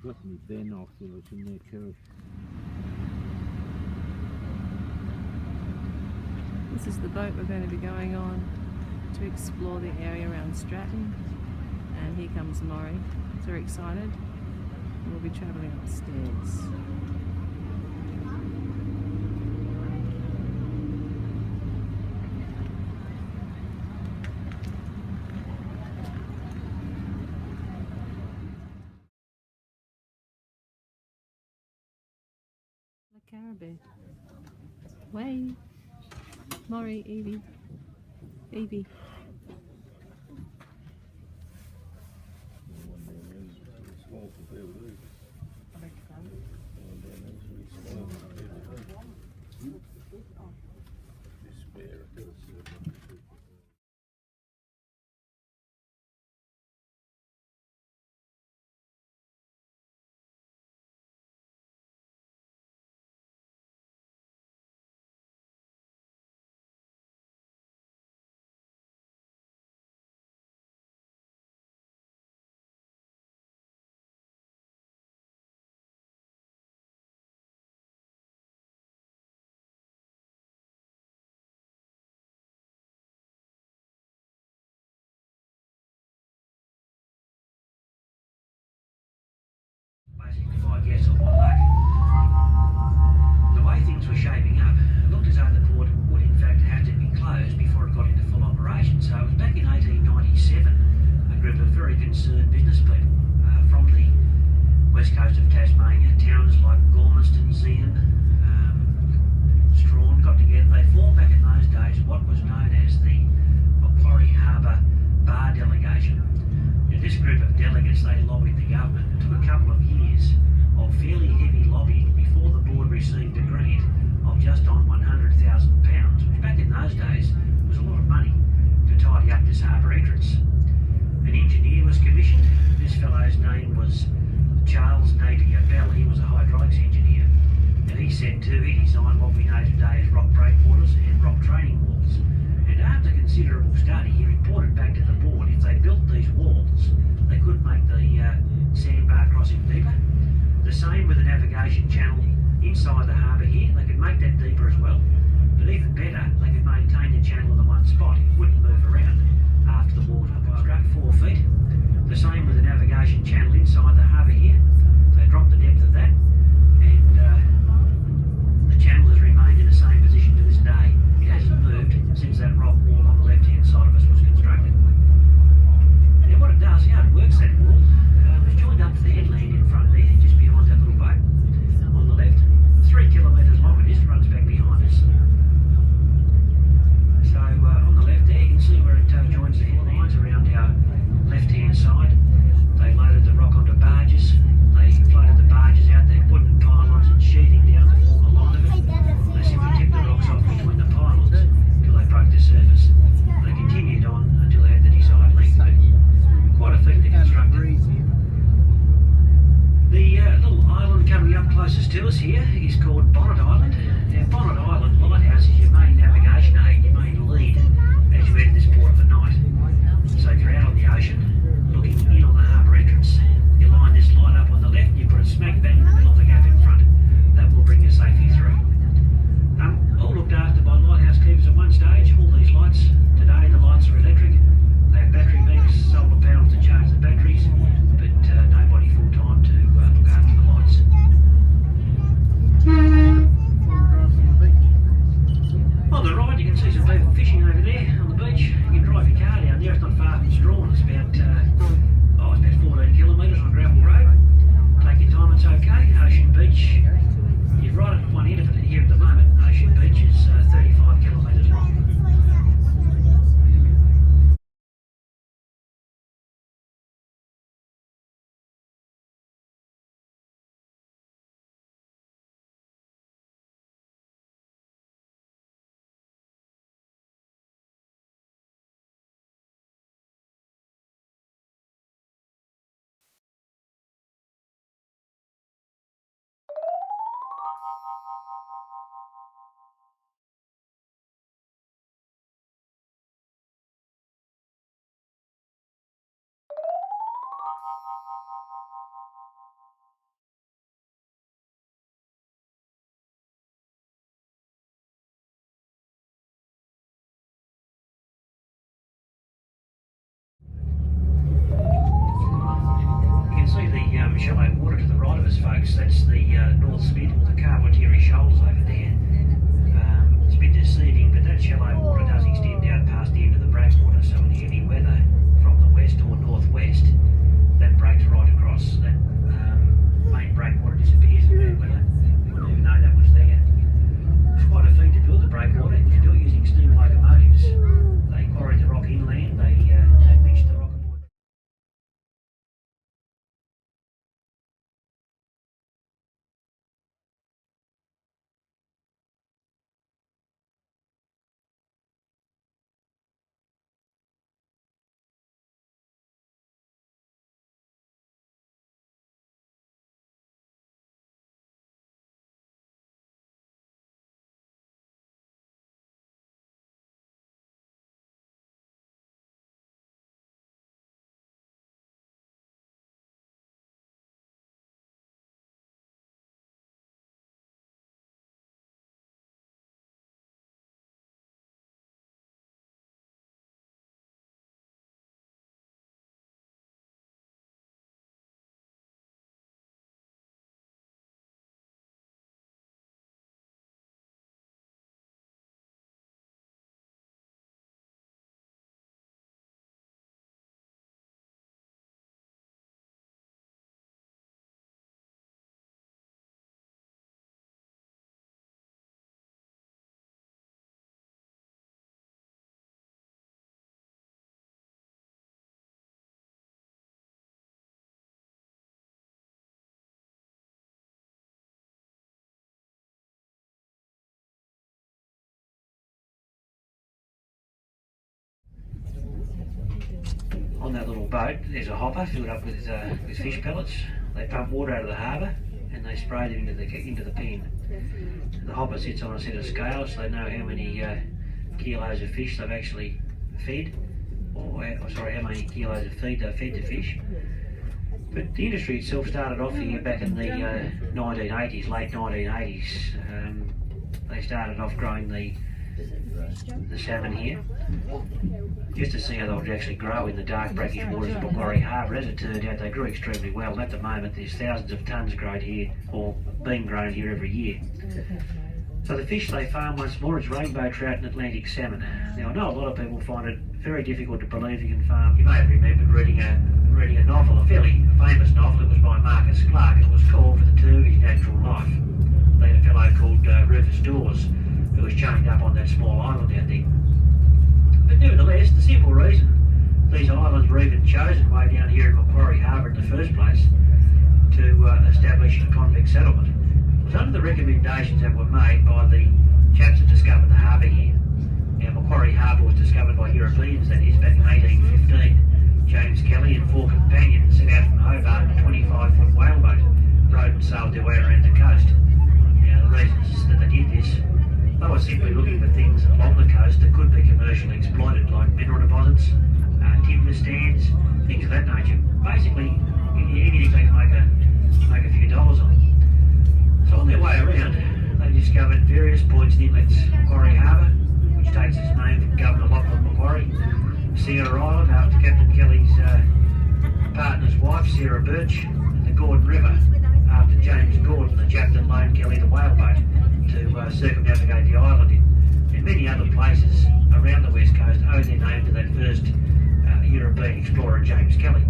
got me Ben off when I was in their church. This is the boat we're going to be going on to explore the area around Strahan. And here comes Maury. He's very excited. We'll be travelling upstairs. The caribou. Way. Maury, Evie. Evie. Basically by a guess of my luck. The way things were shaping up, it looked as though the port would in fact have to be closed before it got into full operation. So it was back in 1897, a group of very concerned business people from the west coast of Tasmania, towns like Gormanston, Zeehan, Strahan got together. They formed back in those days what was known as the Macquarie Harbour Bar Delegation. Now, this group of delegates, they lobbied the government. It took a couple of years of fairly heavy lobbying before the board received a grant of just on £100,000, which back in those days was a lot of money to tidy up this harbour entrance. An engineer was commissioned. This fellow's name was Charles Napier Bell. He was a hydraulics engineer. And he set to, he designed what we know today as rock breakwaters and rock training walls. And after considerable study, he reported back to the board if they built these walls, they could make the sandbar crossing deeper. The same with the navigation channel inside the harbour here. They could make that deeper as well. But even better, they could maintain the channel in the one spot. It wouldn't move around after the walls were constructed 4 feet. The same with the navigation channel inside the harbour here. They dropped the depth of that, and the channel has remained in the same position to this day. It hasn't moved since that rock wall on the left-hand side of us was constructed. Now what it does, how it works, that wall, was joined up to the headland in front there, just behind that little boat on the left. 3 kilometres long it is, it runs back behind us. So on the left there, you can see where it joins the headlands around our left-hand side. They loaded the rock onto barges. They floated the barges out. They put pylons and sheathing down to form a line of it. They simply tipped the rocks off between the pylons until they broke the surface. They continued on until they had the desired length. But quite a feat to construct. The little island coming up closest to us here is called Bonnet Island. Now Bonnet Island Lighthouse is your main navigation aid, your main lead as you enter this port for the night. So if you're out on the ocean, looking in on the harbour entrance, you line this light up on the left and you put it smack bang in the middle of the gap in front. That will bring you safely through. All looked after by lighthouse keepers at one stage. All these lights, today the lights are electric. They have battery banks, solar panels to charge the batteries, but nobody full time to look after the lights. On the right you can see some people fishing over there on the beach. You can drive your car down there, it's not far from Strahan. It's about 14 kilometres on a gravel road. Take your time, it's okay. Ocean Beach, you're right at one end of it here at the moment. Ocean Beach is 35 kilometres long. shallow water to the right of us, folks. That's the North Spit, or the Carwatiri Shoals over there. It's a bit deceiving, but that shallow water does extend out past the end of the breakwater, so in heavy weather from the west or northwest, that breaks right across. That main breakwater disappears in bad weather. You wouldn't even know that was there. It's quite a feat to build the breakwater. You can do it using steam locomotives. They quarry the rock inland, they mix the rock aboard. On that little boat, there's a hopper filled up with fish pellets. They pump water out of the harbour and they spray it into the pen. The hopper sits on a set of scales, so they know how many kilos of fish they've actually fed, or sorry, how many kilos of feed they've fed the fish. But the industry itself started off here back in the 1980s, late 1980s. They started off growing the salmon here, just to see how they would actually grow in the dark brackish waters of Macquarie Harbour. As it turned out, they grew extremely well, and at the moment there's thousands of tonnes grown here, or being grown here every year. So the fish they farm once more is rainbow trout and Atlantic salmon. Now I know a lot of people find it very difficult to believe you can farm. You may have remembered reading a novel, a fairly famous novel. It was by Marcus Clarke, and it was called For the Two of His Natural Life. They had a fellow called Rufus Dawes, who was chained up on that small island out there. But nevertheless, the simple reason these islands were even chosen way down here in Macquarie Harbour in the first place to establish a convict settlement was under the recommendations that were made by the chaps that discovered the harbour here. Now, Macquarie Harbour was discovered by Europeans, that is, back in 1815. James Kelly and 4 companions set out from Hobart in a 25-foot whaleboat, rowed and sailed their way around the coast. Now, the reasons that they did this, they were simply looking for things along the coast that could be commercially exploited, like mineral deposits, timber stands, things of that nature. Basically, anything they can make a few dollars on. So on their way around, they discovered various points and inlets. Macquarie Harbour, which takes its name from Governor Lachlan Macquarie; Sierra Island, after Captain Kelly's partner's wife, Sarah Birch; and the Gordon River, after James Gordon, the chap that loaned Kelly the whaleboat to circumnavigate the island in. And many other places around the west coast owe their name to that first European explorer, James Kelly.